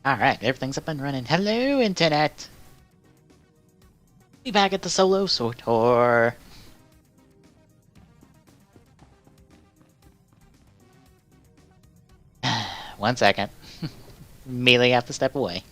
Alright, everything's up and running. Hello, Internet! Be back at the solo SWTOR. One second. Immediately have to step away.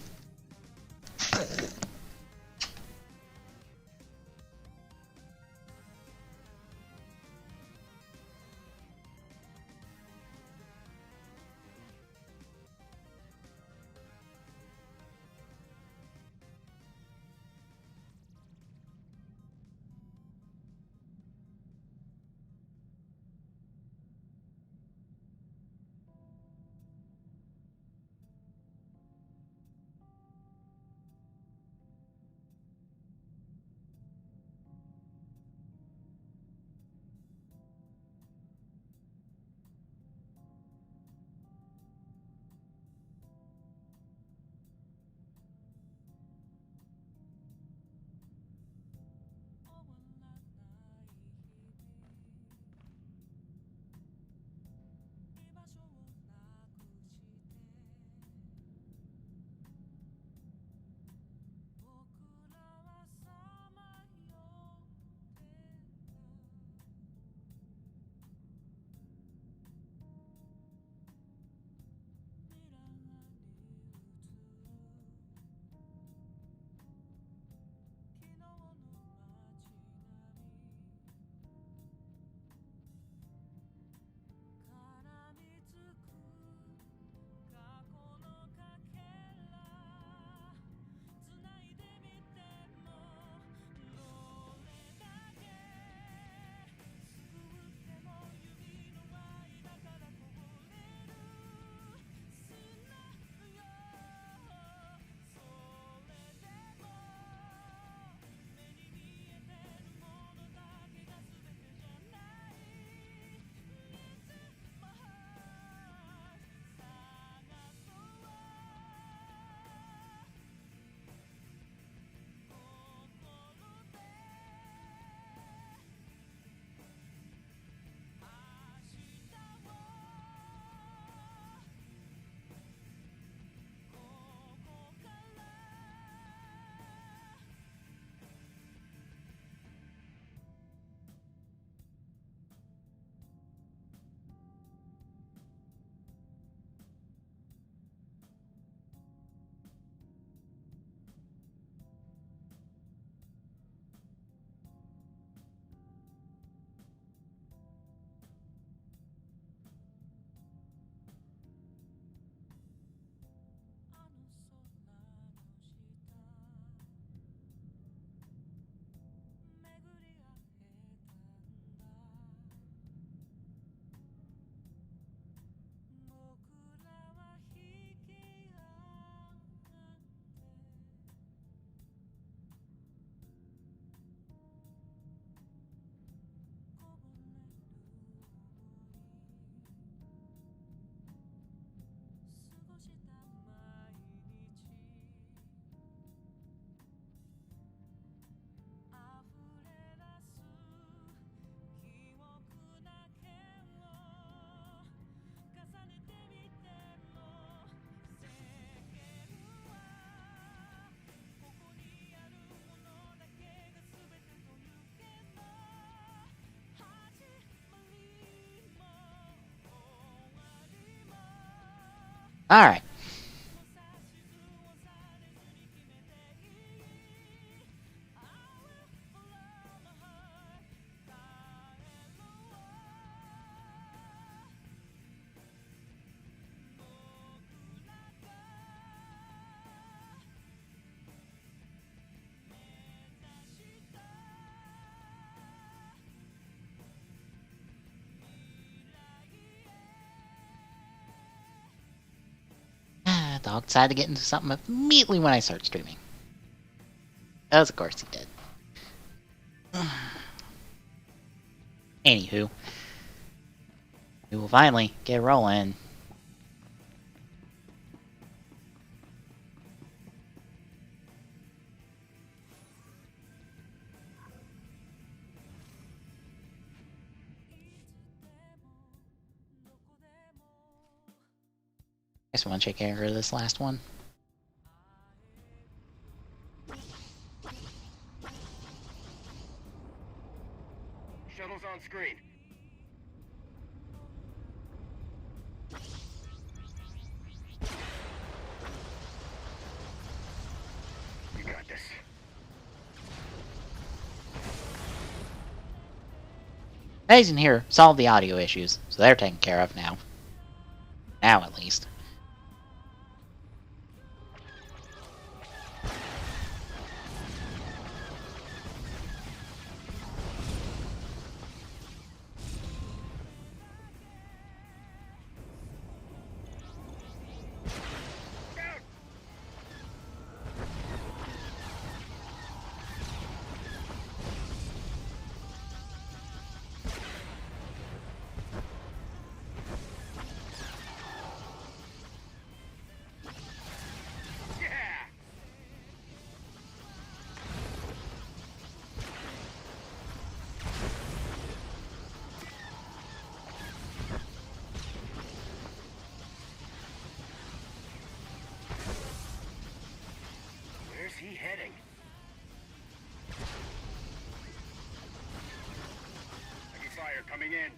Alright. Dog decided to get into something immediately when I start streaming. As of course he did. Anywho, we will finally get rolling. I just want to check care of this last one. screen. You got this. Amazing here solved the audio issues, so they're taken care of now. Now, at least. Where's he heading? Heavy fire coming in.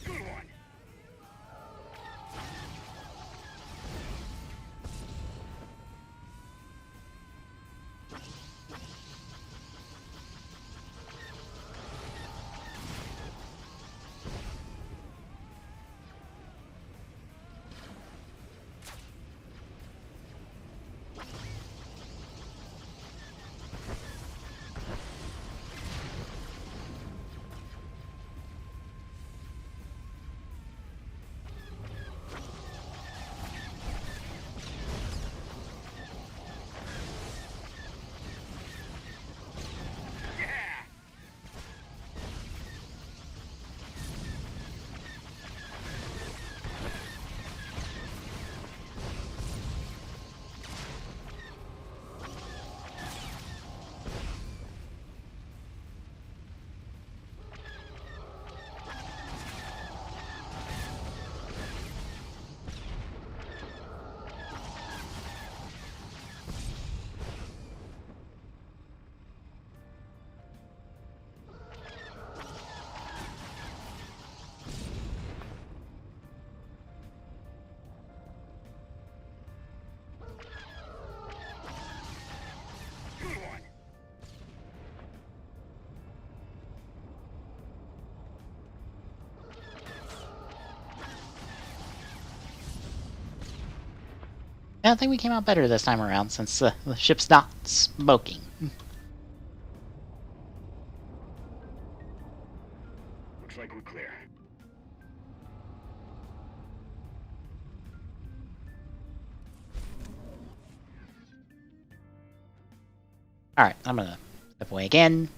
Good one. Good one. I think we came out better this time around, since the ship's not smoking. Looks like we're clear. Alright, I'm gonna step away again.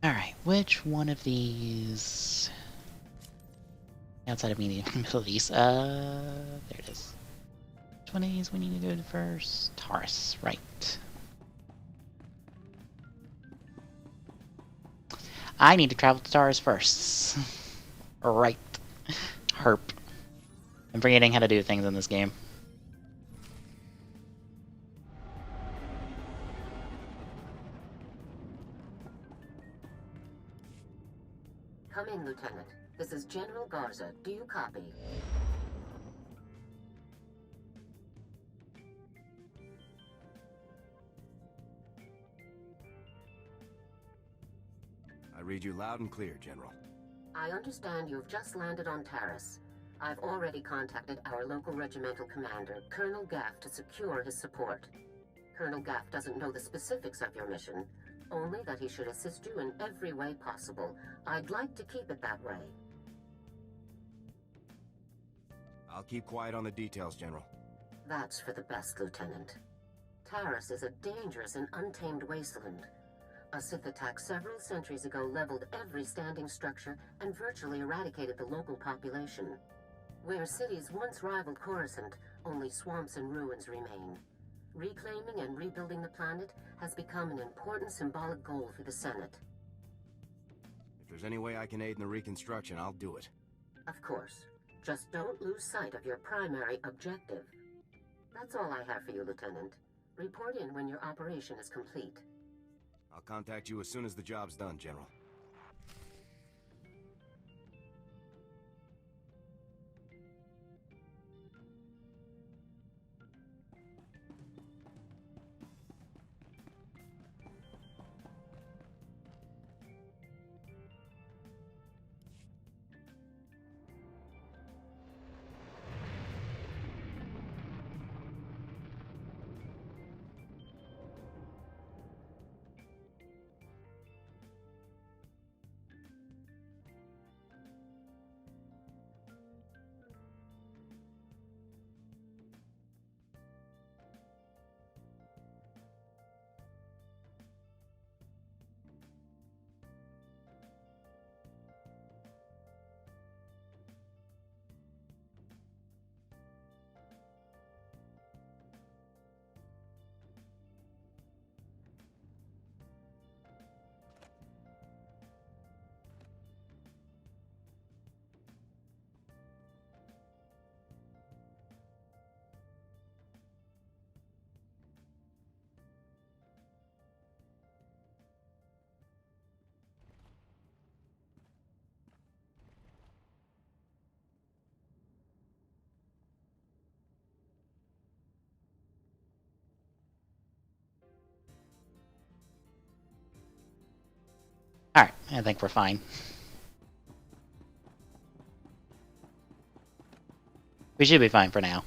Alright, which one of these... outside of Middle East, there it is. Which one of these we need to go to first? Taurus, right. I need to travel to Taurus first. Right. Herp. I'm forgetting how to do things in this game. Come in, Lieutenant. This is General Garza. Do you copy? I read you loud and clear, General. I understand you've just landed on Taris. I've already contacted our local regimental commander, Colonel Gaff, to secure his support. Colonel Gaff doesn't know the specifics of your mission, only that he should assist you in every way possible. I'd like to keep it that way. I'll keep quiet on the details, General. That's for the best, Lieutenant. Taris is a dangerous and untamed wasteland. A Sith attack several centuries ago leveled every standing structure and virtually eradicated the local population. Where cities once rivaled Coruscant, only swamps and ruins remain. Reclaiming and rebuilding the planet has become an important symbolic goal for the Senate. If there's any way I can aid in the reconstruction, I'll do it. Of course. Just don't lose sight of your primary objective. That's all I have for you, Lieutenant. Report in when your operation is complete. I'll contact you as soon as the job's done, General. Alright, I think we're fine. We should be fine for now.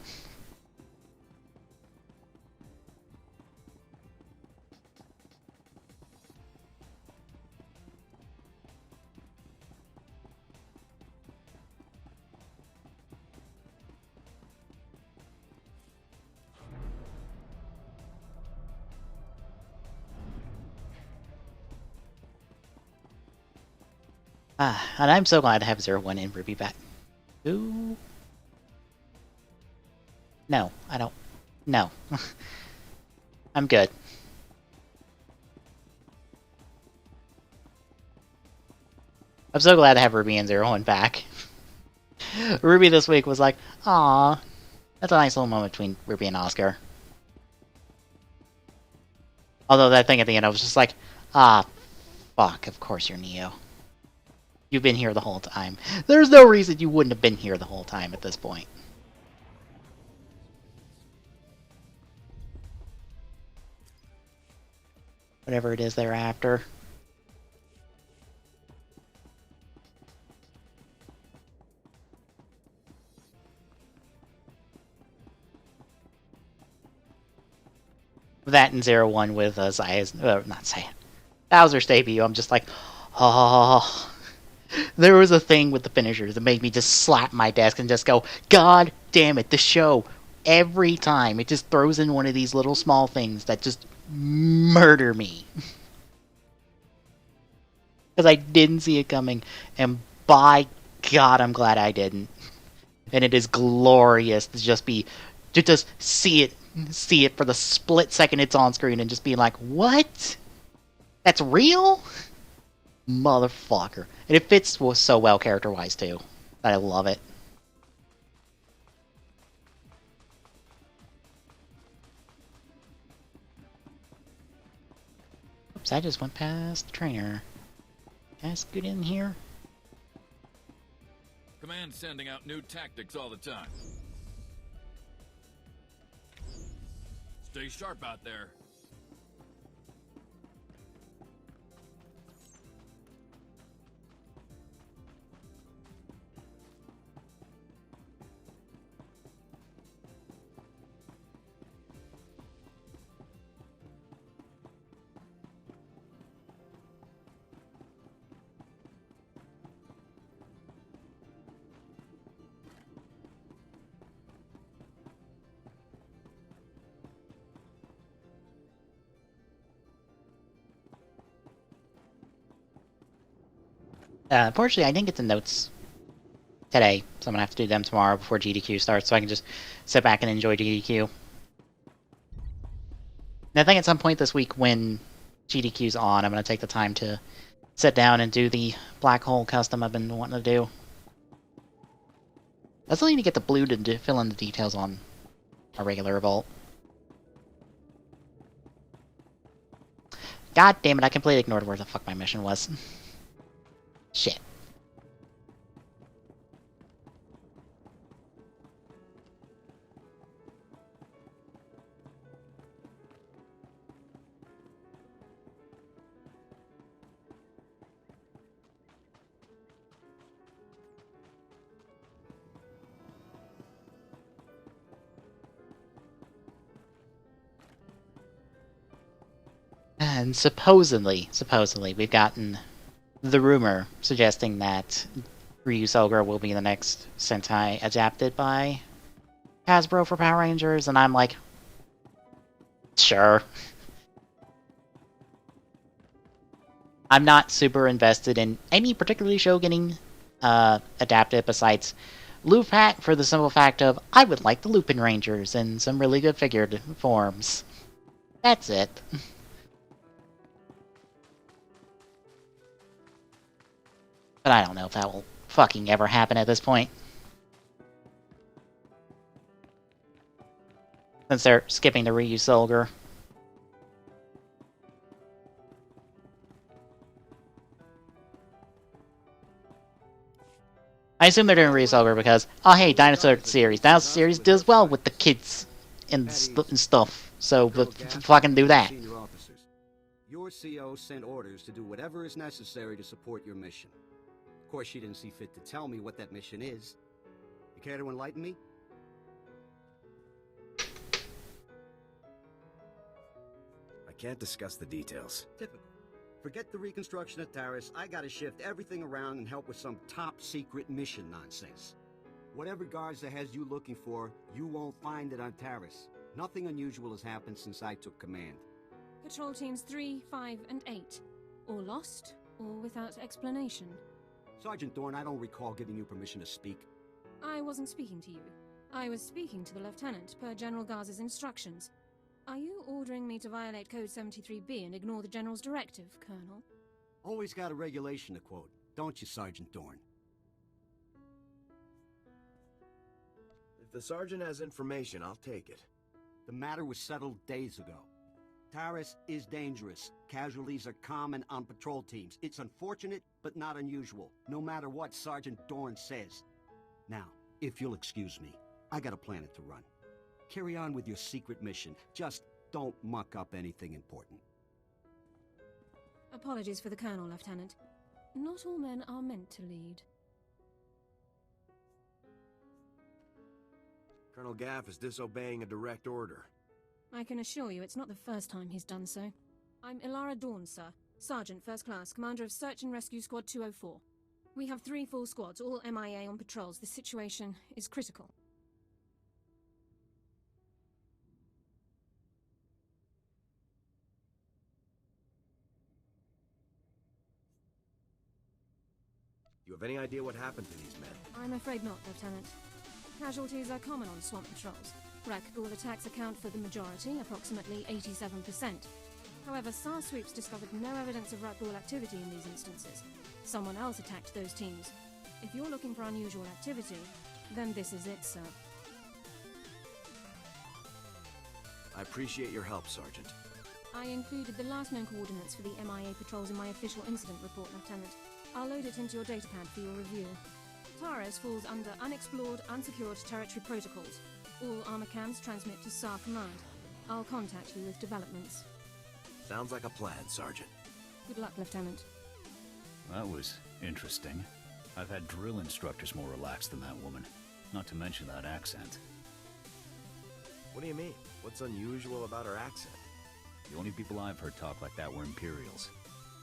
And I'm so glad to have 01 and Ruby back. Ooh. No, I don't. No. I'm good. I'm so glad to have Ruby and 01 back. Ruby this week was like, "Aw, that's a nice little moment between Ruby and Oscar." Although that thing at the end, I was just like, "Ah, fuck, of course you're Neo. You've been here the whole time. There's no reason you wouldn't have been here the whole time at this point." Whatever it is they're after. That and 01 with Zaya's, not Zaya, Bowser's debut, I'm just like, oh. There was a thing with the finishers that made me just slap my desk and just go, God damn it, the show, every time, it just throws in one of these little small things that just murder me. Because I didn't see it coming, and by God, I'm glad I didn't. And it is glorious to just see it for the split second it's on screen and just being like, what? That's real? Motherfucker. And it fits so well character-wise, too. I love it. Oops, I just went past the trainer. Can I scoot in here? Command's sending out new tactics all the time. Stay sharp out there. Unfortunately, I didn't get the notes today, so I'm gonna have to do them tomorrow before GDQ starts, so I can just sit back and enjoy GDQ. And I think at some point this week when GDQ's on, I'm gonna take the time to sit down and do the black hole custom I've been wanting to do. I still need to get the blue to fill in the details on a regular vault. God damn it, I completely ignored where the fuck my mission was. Shit. And supposedly, we've gotten the rumor suggesting that Ryusoulger will be the next Sentai adapted by Hasbro for Power Rangers, and I'm like, sure. I'm not super invested in any particular show getting adapted besides Lupak, for the simple fact of I would like the Lupin Rangers in some really good figured forms. That's it. But I don't know if that will fucking ever happen at this point. Since they're skipping the Ryusoulger. I assume they're doing Ryusoulger because, oh hey, Dinosaur Series. Dinosaur Series does well with the kids and stuff. So fucking do that. Your CO sent orders to do whatever is necessary to support your mission. Of course, she didn't see fit to tell me what that mission is. You care to enlighten me? I can't discuss the details. Typical. Forget the reconstruction of Taris. I gotta shift everything around and help with some top-secret mission nonsense. Whatever Garza has you looking for, you won't find it on Taris. Nothing unusual has happened since I took command. Patrol teams 3, 5, and 8. All lost, or without explanation. Sergeant Dorn, I don't recall giving you permission to speak. I wasn't speaking to you. I was speaking to the Lieutenant, per General Garza's instructions. Are you ordering me to violate Code 73B and ignore the General's directive, Colonel? Always got a regulation to quote, don't you, Sergeant Dorn? If the Sergeant has information, I'll take it. The matter was settled days ago. Taris is dangerous. Casualties are common on patrol teams. It's unfortunate, but not unusual, no matter what Sergeant Dorn says. Now, if you'll excuse me, I got a planet to run. Carry on with your secret mission. Just don't muck up anything important. Apologies for the Colonel, Lieutenant. Not all men are meant to lead. Colonel Gaff is disobeying a direct order. I can assure you it's not the first time he's done so. I'm Ilara Dawn, sir. Sergeant, First Class, Commander of Search and Rescue Squad 204. We have 3 full squads, all MIA on patrols. The situation is critical. You have any idea what happened to these men? I'm afraid not, Lieutenant. Casualties are common on swamp patrols. Ragdoll attacks account for the majority, approximately 87%. However, SAR sweeps discovered no evidence of Ragdoll activity in these instances. Someone else attacked those teams. If you're looking for unusual activity, then this is it, sir. I appreciate your help, Sergeant. I included the last known coordinates for the MIA patrols in my official incident report, Lieutenant. I'll load it into your datapad for your review. Taris falls under Unexplored, Unsecured Territory Protocols. All armor cams transmit to SAR Command. I'll contact you with developments. Sounds like a plan, Sergeant. Good luck, Lieutenant. That was interesting. I've had drill instructors more relaxed than that woman. Not to mention that accent. What do you mean? What's unusual about her accent? The only people I've heard talk like that were Imperials.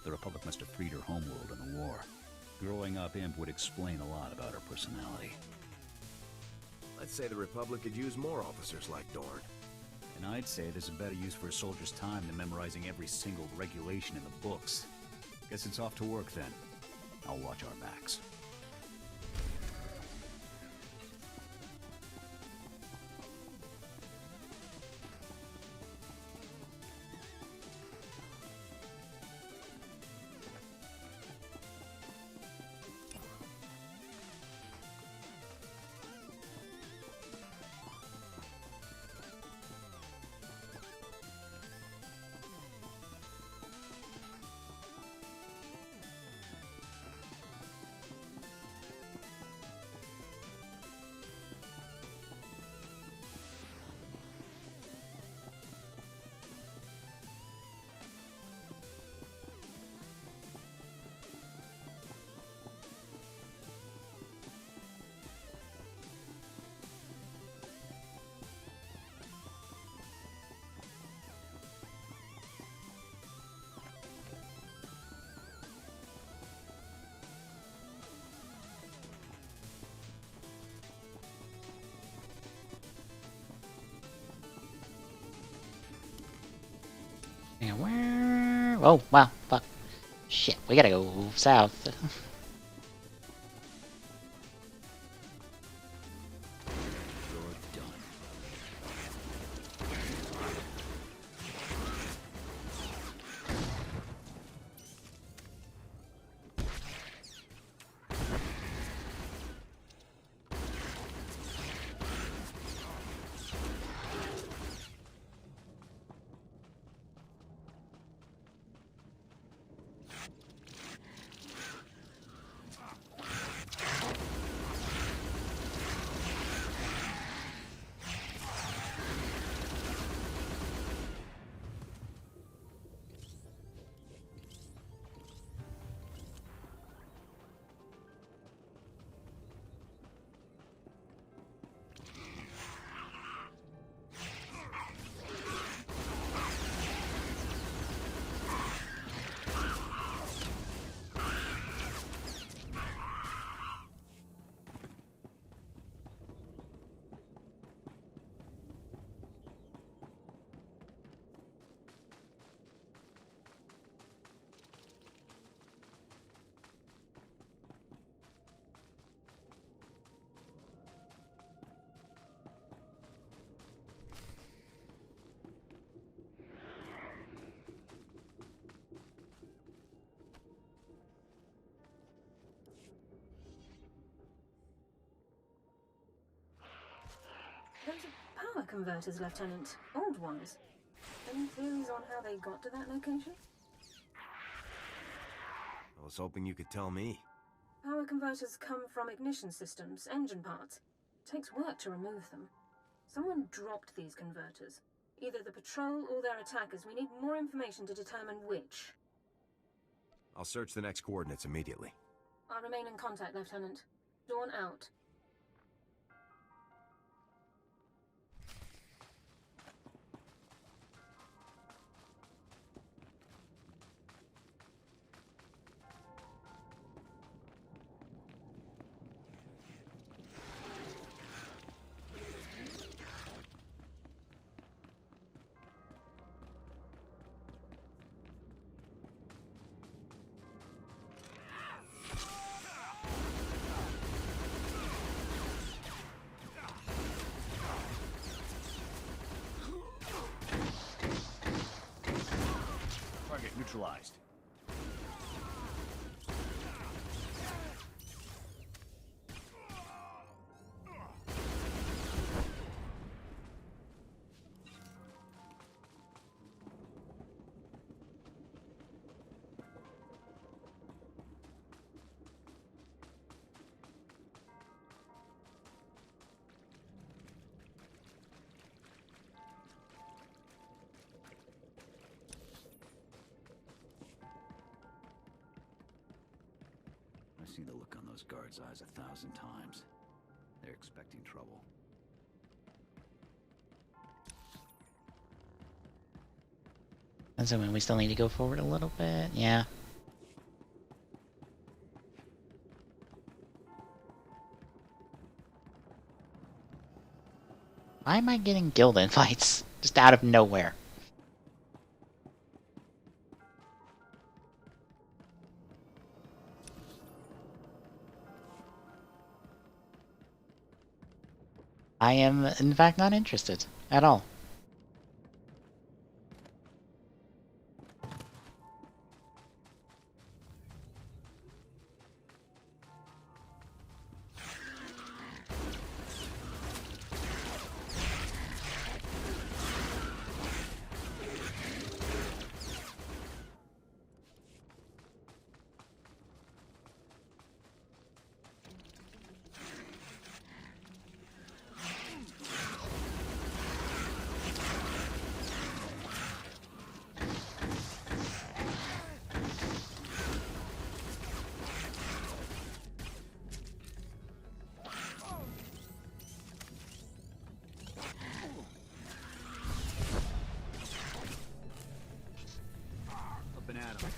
The Republic must have freed her homeworld in the war. Growing up, Imp would explain a lot about her personality. I'd say the Republic could use more officers like Dorn. And I'd say there's a better use for a soldier's time than memorizing every single regulation in the books. Guess it's off to work then. I'll watch our backs. And where? Oh, wow. Fuck. Shit, we gotta go south. Those are power converters, Lieutenant. Old ones. Any theories on how they got to that location? I was hoping you could tell me. Power converters come from ignition systems, engine parts. It takes work to remove them. Someone dropped these converters. Either the patrol or their attackers. We need more information to determine which. I'll search the next coordinates immediately. I'll remain in contact, Lieutenant. Dawn out. Target neutralized. I've seen the look on those guards' eyes 1,000 times. They're expecting trouble. Assuming we still need to go forward a little bit. Yeah. Why am I getting guild invites? Just out of nowhere. I am, in fact, not interested at all. Up and at 'em.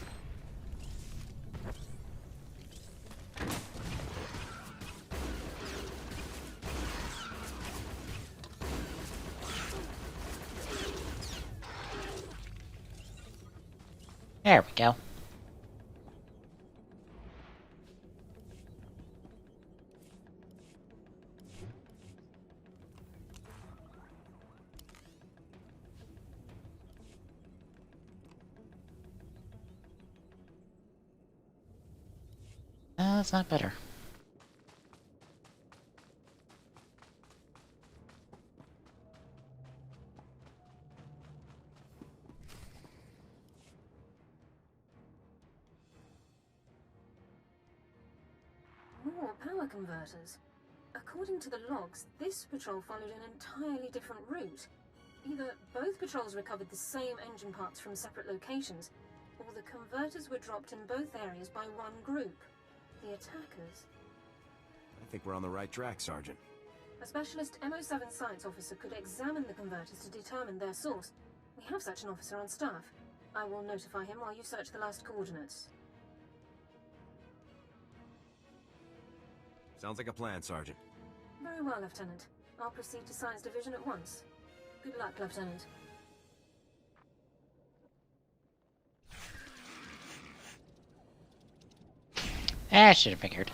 There we go. That's not better. More power converters. According to the logs, this patrol followed an entirely different route. Either both patrols recovered the same engine parts from separate locations, or the converters were dropped in both areas by one group. The attackers. I think we're on the right track, Sergeant. A specialist MO7 science officer could examine the converters to determine their source. We have such an officer on staff. I will notify him while you search the last coordinates. Sounds like a plan, Sergeant. Very well, Lieutenant. I'll proceed to Science Division at once. Good luck, Lieutenant. I should have figured.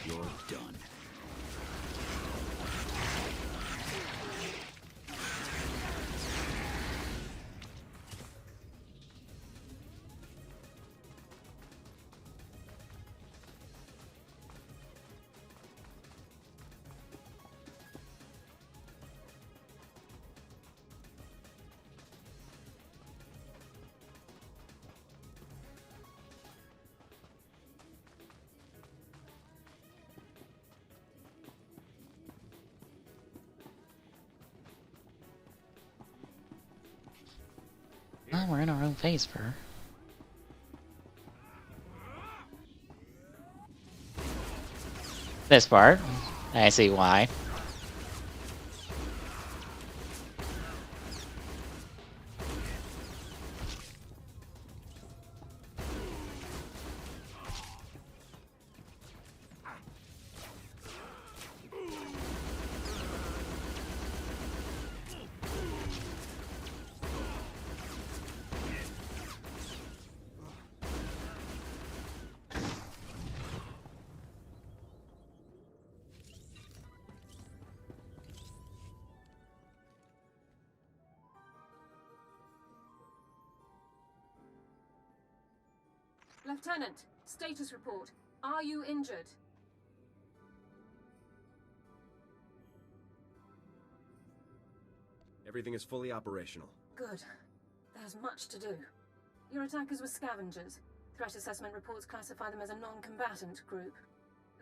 You're done. Well, we're in our own phase for her. This part, I see why. Lieutenant, status report. Are you injured? Everything is fully operational. Good. There's much to do. Your attackers were scavengers. Threat assessment reports classify them as a non-combatant group.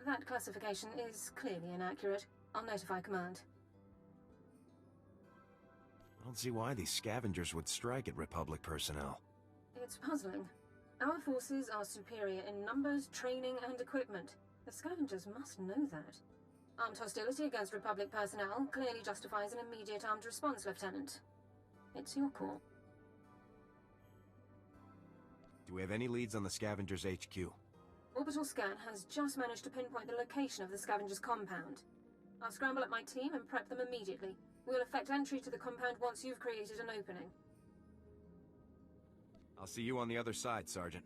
That classification is clearly inaccurate. I'll notify command. I don't see why these scavengers would strike at Republic personnel. It's puzzling. Our forces are superior in numbers, training, and equipment. The scavengers must know that. Armed hostility against Republic personnel clearly justifies an immediate armed response, Lieutenant. It's your call. Do we have any leads on the scavengers' HQ? Orbital scan has just managed to pinpoint the location of the scavengers' compound. I'll scramble up my team and prep them immediately. We'll effect entry to the compound once you've created an opening. I'll see you on the other side, Sergeant.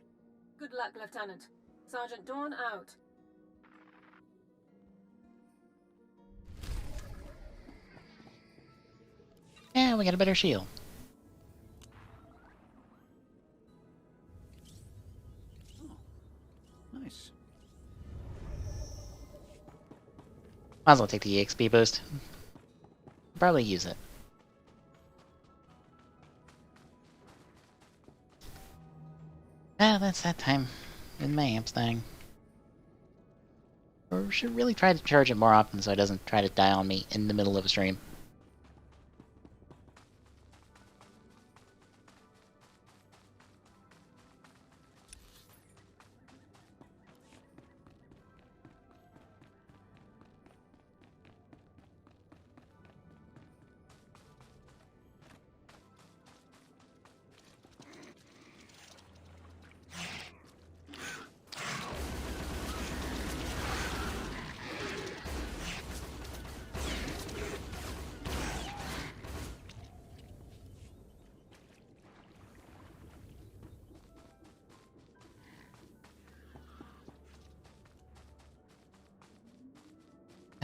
Good luck, Lieutenant. Sergeant Dawn out. Yeah, we got a better shield. Nice. Might as well take the EXP boost. Probably use it. Ah, that's that time in my amps thing. Or should really try to charge it more often so it doesn't try to die on me in the middle of a stream.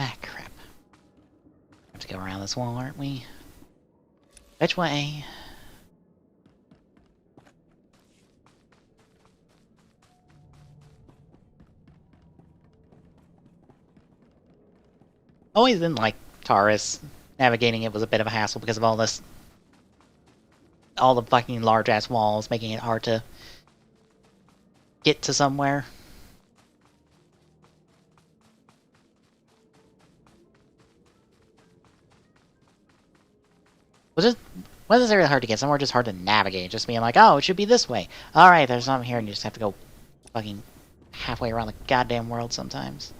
Ah, crap. Have to go around this wall, aren't we? Which way? Always didn't like Taurus. Navigating it was a bit of a hassle because of all this. All the fucking large ass walls making it hard to get to somewhere. Wasn't necessarily hard to get somewhere, just hard to navigate. Just being like, oh, it should be this way. Alright, there's something here, and you just have to go fucking halfway around the goddamn world sometimes.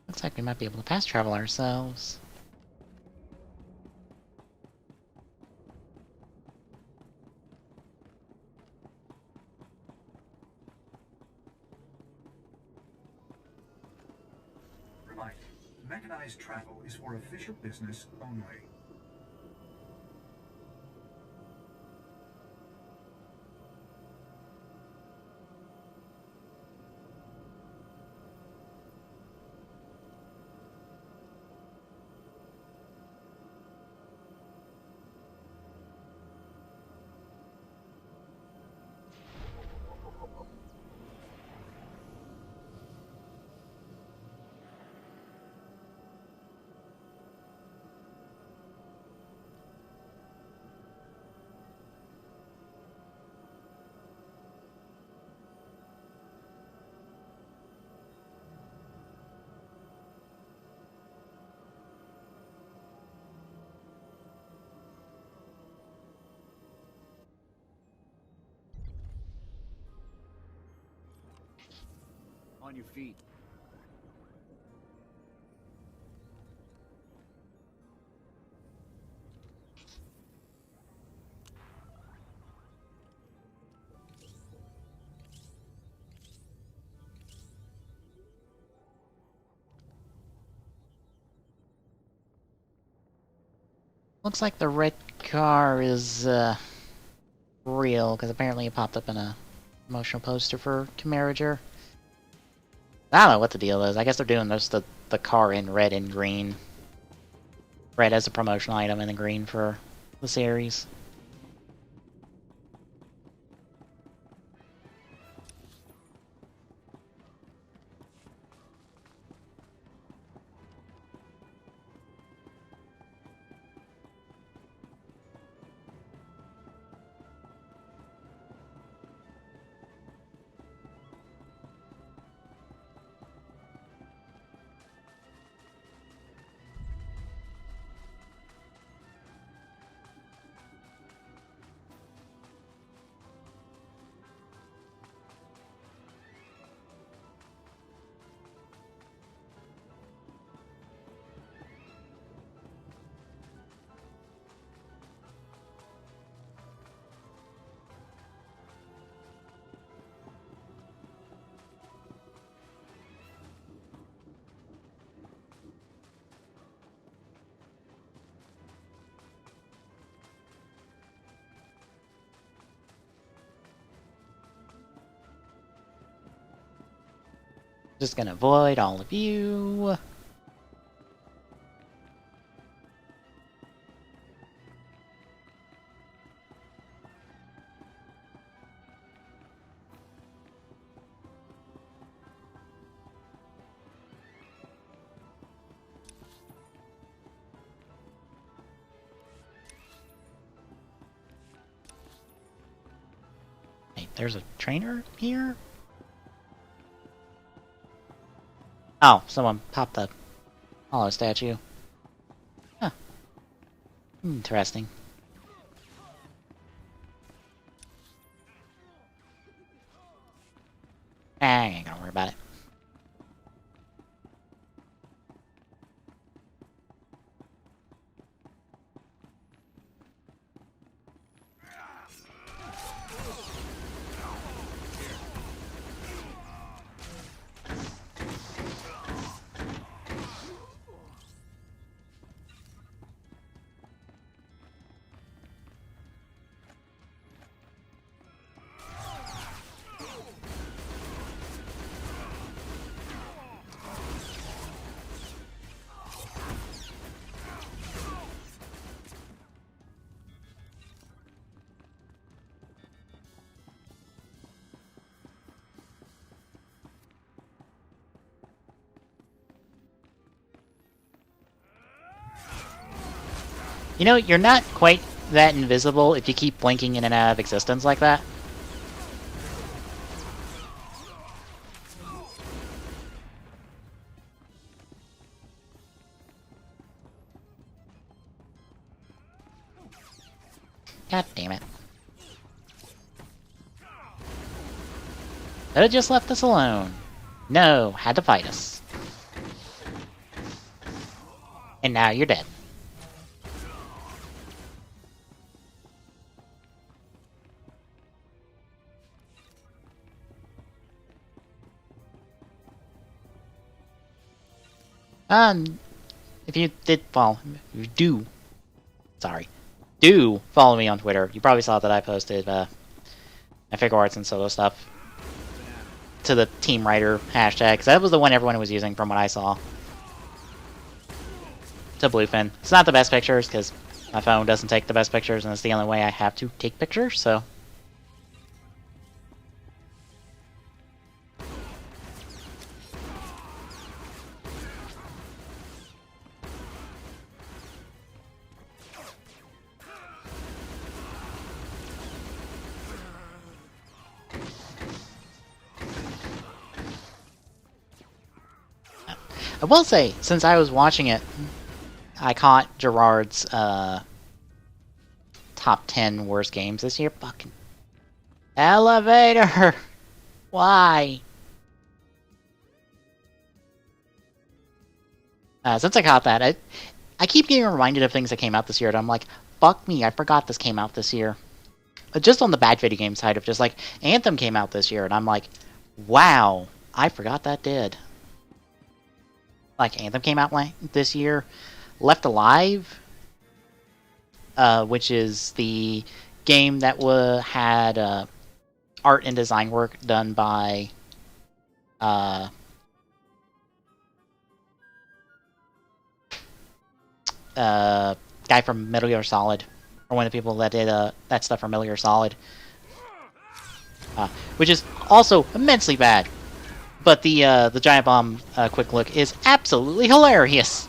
Looks like we might be able to fast travel ourselves. Remind, mechanized travel is for official business only. On your feet. Looks like the red car is, real, because apparently it popped up in a promotional poster for Camarager. I don't know what the deal is. I guess they're doing this, the car in red and green. Red as a promotional item and the green for the series. Just gonna avoid all of you. Hey, there's a trainer here? Oh, someone popped the hollow statue. Huh. Interesting. I ain't gonna worry about it. You know, you're not quite that invisible if you keep blinking in and out of existence like that. God damn it. Could have just left us alone. No, had to fight us. And now you're dead. If you did, well, if you do follow me on Twitter, you probably saw that I posted, my figure arts and solo stuff to the Team Writer hashtag, because that was the one everyone was using from what I saw. To Bluefin. It's not the best pictures, because my phone doesn't take the best pictures, and it's the only way I have to take pictures, so... I will say, since I was watching it, I caught Gerard's top 10 worst games this year. Fucking elevator! Why? Since I caught that, I keep getting reminded of things that came out this year, and I'm like, fuck me, I forgot this came out this year. Just on the bad video game side of just like, Anthem came out this year, and I'm like, wow, I forgot that did. Like, Anthem came out this year. Left Alive, which is the game that had art and design work done by guy from Metal Gear Solid, or one of the people that did that stuff for Metal Gear Solid, which is also immensely bad. But the Giant Bomb quick look is absolutely hilarious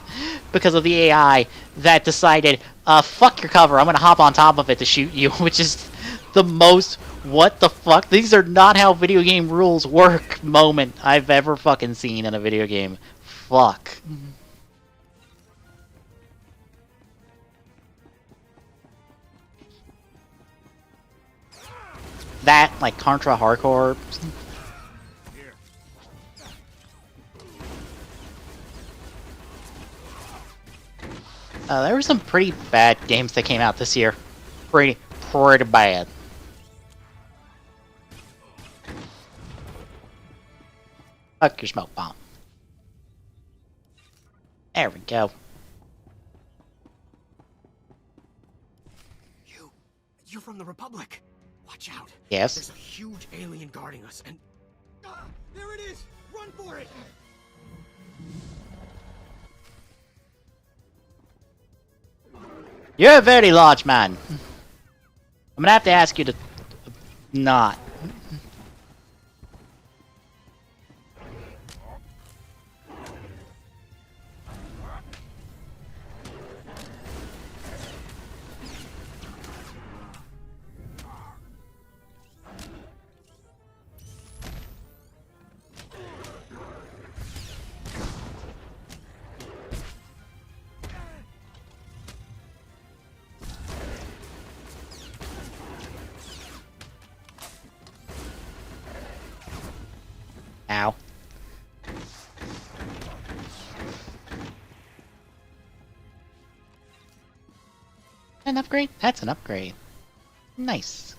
because of the AI that decided, fuck your cover, I'm gonna hop on top of it to shoot you, which is the most what the fuck, these are not how video game rules work moment I've ever fucking seen in a video game. Fuck. That, like, Contra Hardcore. There were some pretty bad games that came out this year. Pretty bad. Fuck your smoke bomb. There we go. You're from the Republic. Watch out. Yes. There's a huge alien guarding us, and there it is. Run for it. You're a very large man. I'm gonna have to ask you to not. Ow. An upgrade? That's an upgrade. Nice.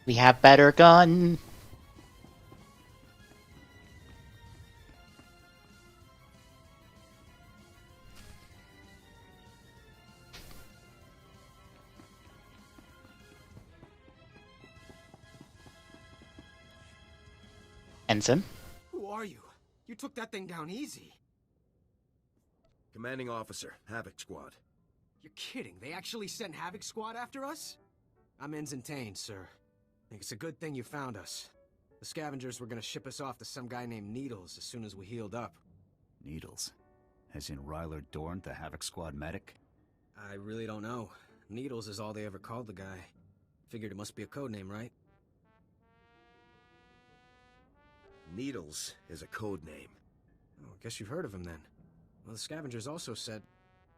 We have better gun. Ensign? Who are you? You took that thing down easy. Commanding Officer, Havoc Squad. You're kidding. They actually sent Havoc Squad after us? I'm Ensign Tane, sir. I think it's a good thing you found us. The scavengers were gonna ship us off to some guy named Needles as soon as we healed up. Needles? As in Ryler Dorn, the Havoc Squad medic? I really don't know. Needles is all they ever called the guy. Figured it must be a code name, right? Needles is a code name. Oh, guess you've heard of him then. Well, the scavengers also said...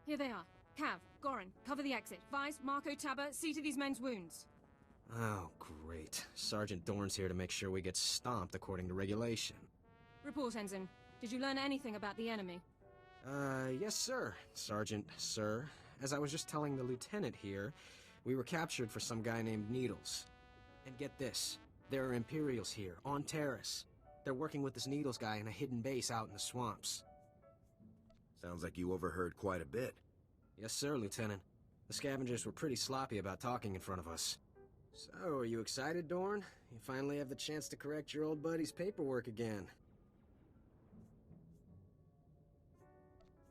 Here they are. Cav, Goran, cover the exit. Vise, Marco, Tabba, see to these men's wounds. Oh, great. Sergeant Dorn's here to make sure we get stomped according to regulation. Report, Ensign. Did you learn anything about the enemy? Yes, sir. Sergeant, sir. As I was just telling the lieutenant here, we were captured for some guy named Needles. And get this, there are Imperials here, on Terrace. They're working with this Needles guy in a hidden base out in the swamps. Sounds like you overheard quite a bit. Yes, sir, Lieutenant. The scavengers were pretty sloppy about talking in front of us. So, are you excited, Dorn? You finally have the chance to correct your old buddy's paperwork again.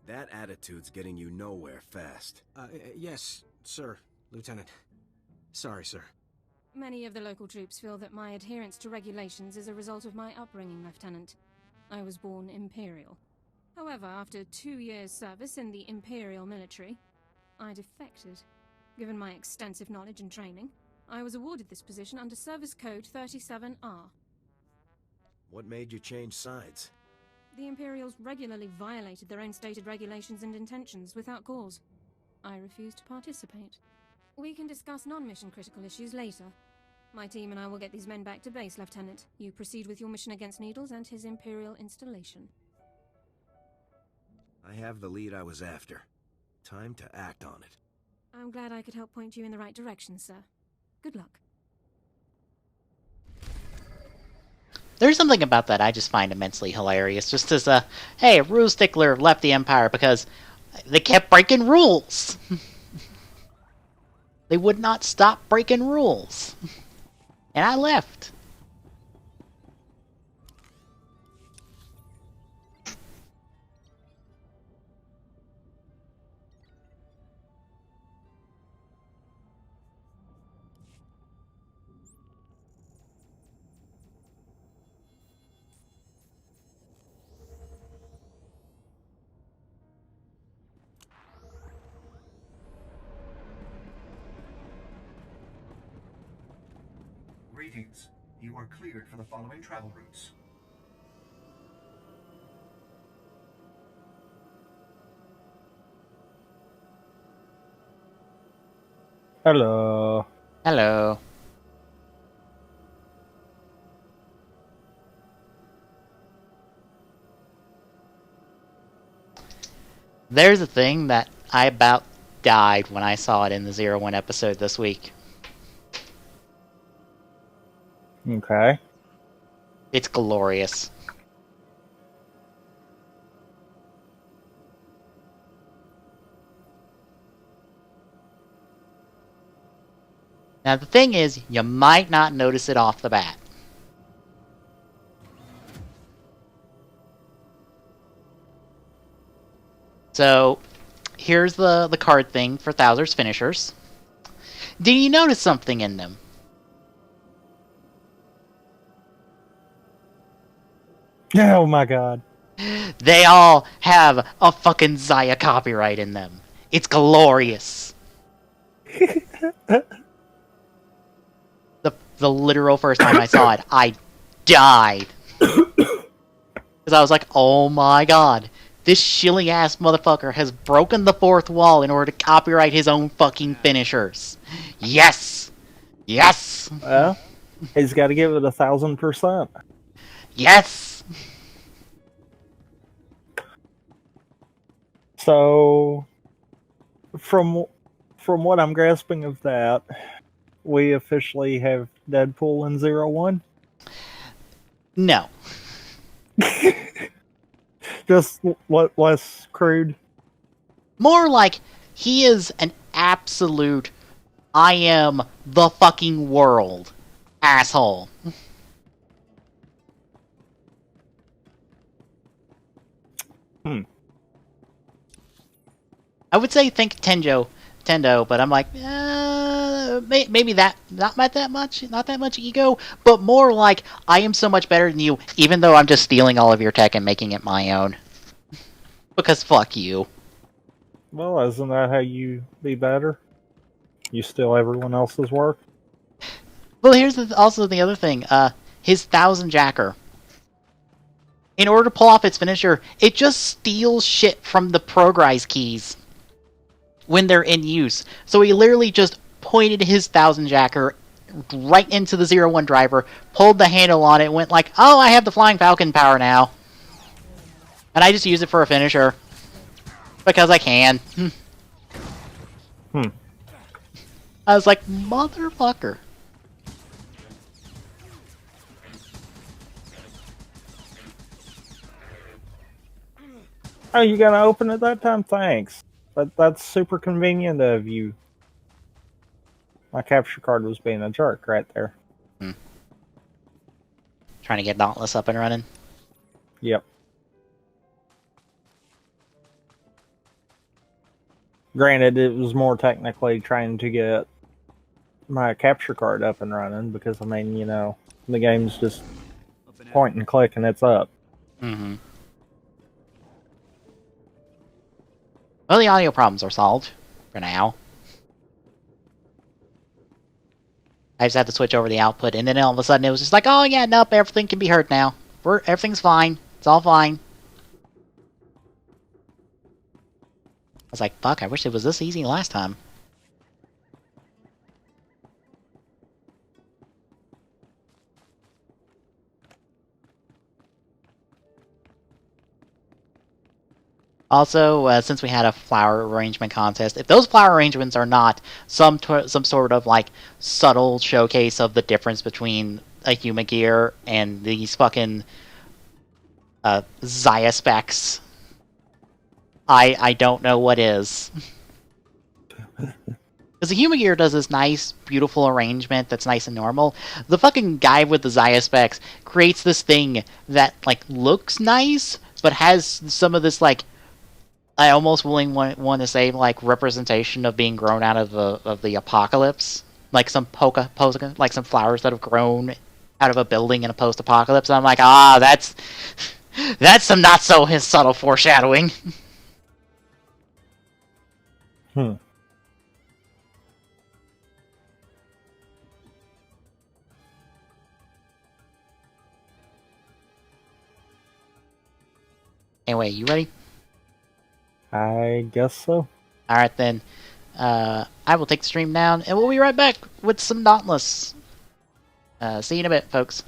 That attitude's getting you nowhere fast. Yes, sir, Lieutenant. Sorry, sir. Many of the local troops feel that my adherence to regulations is a result of my upbringing, Lieutenant. I was born Imperial. However, after 2 years' service in the Imperial military, I defected. Given my extensive knowledge and training, I was awarded this position under Service Code 37R. What made you change sides? The Imperials regularly violated their own stated regulations and intentions without cause. I refused to participate. We can discuss non-mission critical issues later. My team and I will get these men back to base, Lieutenant. You proceed with your mission against Needles and his Imperial installation. I have the lead I was after. Time to act on it. I'm glad I could help point you in the right direction, sir. Good luck. There's something about that I just find immensely hilarious. Just as hey, Rue Stickler left the Empire because they kept breaking rules. They would not stop breaking rules. And I left. Greetings. You are cleared for the following travel routes. Hello. Hello. There's a thing that I about died when I saw it in the 01 episode this week. Okay. It's glorious. Now the thing is, you might not notice it off the bat. So, here's the card thing for Thouser's finishers. Did you notice something in them? Oh my god. They all have a fucking Zaya copyright in them. It's glorious. The literal first time I saw it, I died. Because I was like, oh my god. This shilly ass motherfucker has broken the fourth wall in order to copyright his own fucking finishers. Yes! Yes! Well, he's got to give it 1,000%. Yes! So, from what I'm grasping of that, we officially have Deadpool in 01? No. Just less crude? More like, he is an absolute I am the fucking world asshole. I would say think Tendo, but I'm like, maybe that not that much ego, but more like I am so much better than you, even though I'm just stealing all of your tech and making it my own. Because fuck you. Well, isn't that how you be better? You steal everyone else's work? Well, here's also the other thing. His 1000 Jacker. In order to pull off its finisher, it just steals shit from the progrise keys when they're in use. So he literally just pointed his 1000 Jacker right into the 01 driver, pulled the handle on it, and went like, oh, I have the Flying Falcon power now. And I just use it for a finisher. Because I can. I was like, motherfucker. Oh, you gotta open it that time? Thanks. That's super convenient of you. My capture card was being a jerk right there. Trying to get Dauntless up and running. Yep. Granted, it was more technically trying to get my capture card up and running because, I mean, you know, the game's just point and click and it's up. Mm-hmm. Well, the audio problems are solved. For now. I just had to switch over the output, and then all of a sudden it was just like, oh yeah, nope, everything can be heard now. Everything's fine. It's all fine. I was like, fuck, I wish it was this easy last time. Also, since we had a flower arrangement contest, if those flower arrangements are not some sort of like subtle showcase of the difference between a human gear and these fucking Zaya specs, I don't know what is. Because the human gear does this nice, beautiful arrangement that's nice and normal. The fucking guy with the Zaya specs creates this thing that like looks nice, but has some of this like I almost want to say like representation of being grown out of the apocalypse, like some like some flowers that have grown out of a building in a post-apocalypse. I'm like, that's some not so subtle foreshadowing. Anyway, you ready? I guess so. Alright then. I will take the stream down, and we'll be right back with some Dauntless. See you in a bit, folks.